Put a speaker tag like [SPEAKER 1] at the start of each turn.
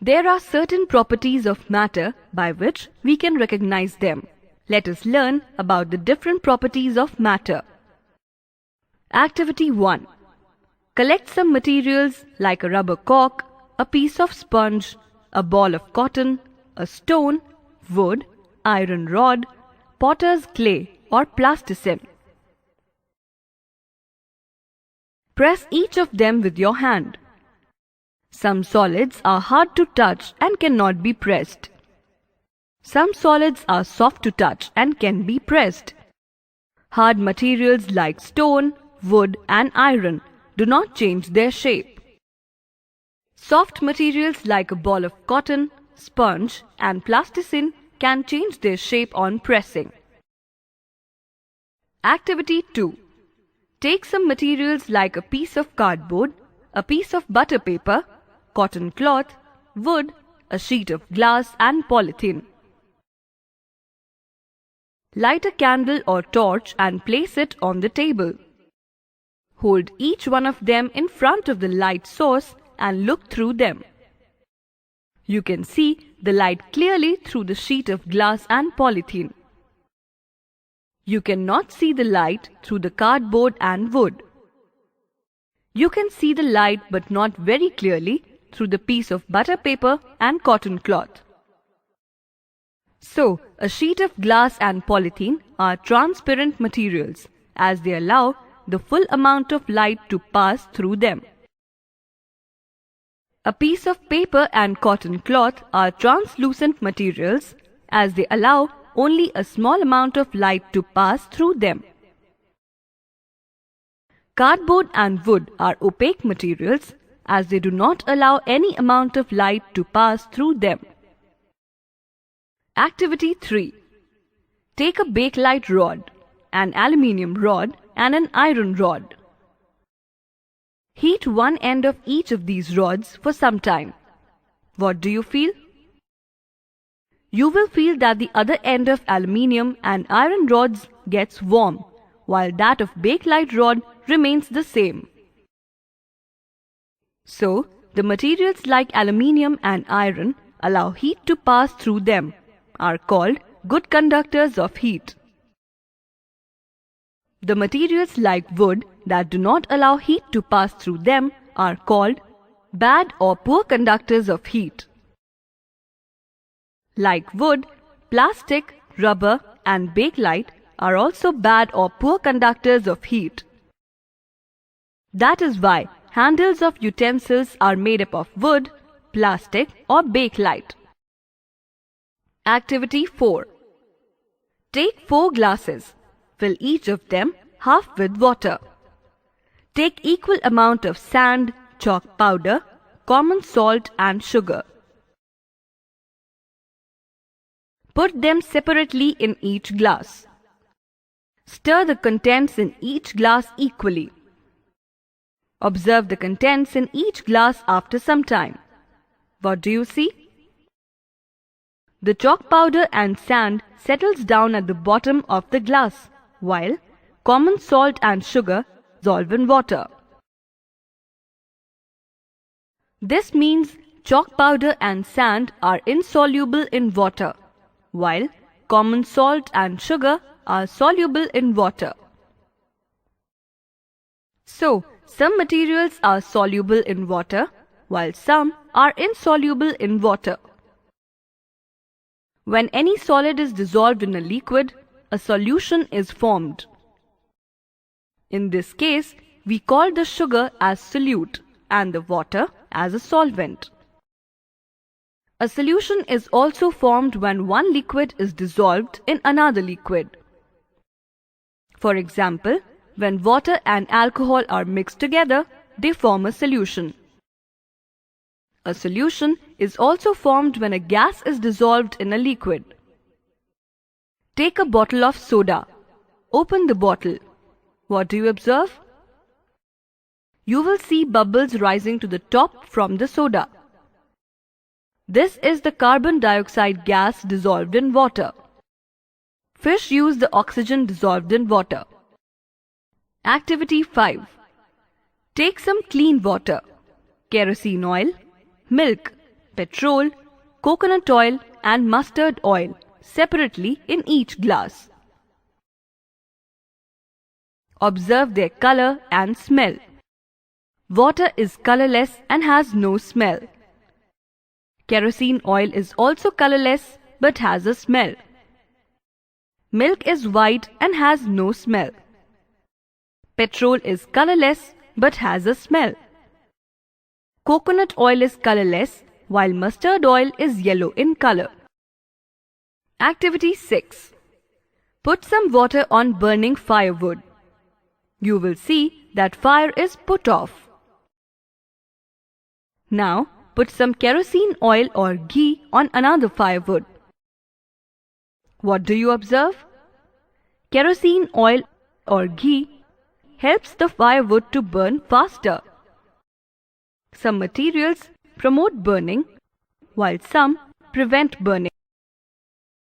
[SPEAKER 1] There are certain properties of matter by which we can recognize them. Let us learn about the different properties of matter. Activity 1. Collect some materials like a rubber cork, a piece of sponge, a ball of cotton, a stone, wood, iron rod, potter's clay or plasticine. Press each of them with your hand. Some solids are hard to touch and cannot be pressed. Some solids are soft to touch and can be pressed. Hard materials like stone, wood and iron do not change their shape. Soft materials like a ball of cotton, sponge and plasticine can change their shape on pressing. Activity 2. Take some materials like a piece of cardboard, a piece of butter paper, cotton cloth, wood, a sheet of glass and polythene. Light a candle or torch and place it on the table. Hold each one of them in front of the light source and look through them. You can see the light clearly through the sheet of glass and polythene. You cannot see the light through the cardboard and wood. You can see the light but not very clearly through the piece of butter paper and cotton cloth. So, a sheet of glass and polythene are transparent materials as they allow the full amount of light to pass through them. A piece of paper and cotton cloth are translucent materials as they allow only a small amount of light to pass through them. Cardboard and wood are opaque materials as they do not allow any amount of light to pass through them. Activity 3. Take a bakelite rod, an aluminium rod and an iron rod. Heat one end of each of these rods for some time. What do you feel? You will feel that the other end of aluminium and iron rods gets warm, while that of bakelite rod remains the same. So, the materials like aluminium and iron allow heat to pass through them, are called good conductors of heat. The materials like wood that do not allow heat to pass through them are called bad or poor conductors of heat. Like wood, plastic, rubber and bakelite are also bad or poor conductors of heat. That is why handles of utensils are made up of wood, plastic or bakelite. Activity 4. Take 4 glasses. Fill each of them half with water. Take equal amount of sand, chalk powder, common salt and sugar. Put them separately in each glass. Stir the contents in each glass equally. Observe the contents in each glass after some time. What do you see? The chalk powder and sand settles down at the bottom of the glass, while common salt and sugar dissolve in water. This means chalk powder and sand are insoluble in water, while common salt and sugar are soluble in water. So, some materials are soluble in water, while some are insoluble in water. When any solid is dissolved in a liquid, a solution is formed. In this case, we call the sugar as solute and the water as a solvent. A solution is also formed when one liquid is dissolved in another liquid. For example, when water and alcohol are mixed together, they form a solution. A solution is also formed when a gas is dissolved in a liquid. Take a bottle of soda. Open the bottle. What do you observe? You will see bubbles rising to the top from the soda. This is the carbon dioxide gas dissolved in water. Fish use the oxygen dissolved in water. Activity 5. Take some clean water, kerosene oil, milk, petrol, coconut oil and mustard oil separately in each glass. Observe their color and smell. Water is colorless and has no smell. Kerosene oil is also colorless but has a smell. Milk is white and has no smell. Petrol is colorless but has a smell. Coconut oil is colorless while mustard oil is yellow in color. Activity 6. Put some water on burning firewood. You will see that fire is put off. Now put some kerosene oil or ghee on another firewood. What do you observe? Kerosene oil or ghee helps the firewood to burn faster. Some materials promote burning while some prevent burning.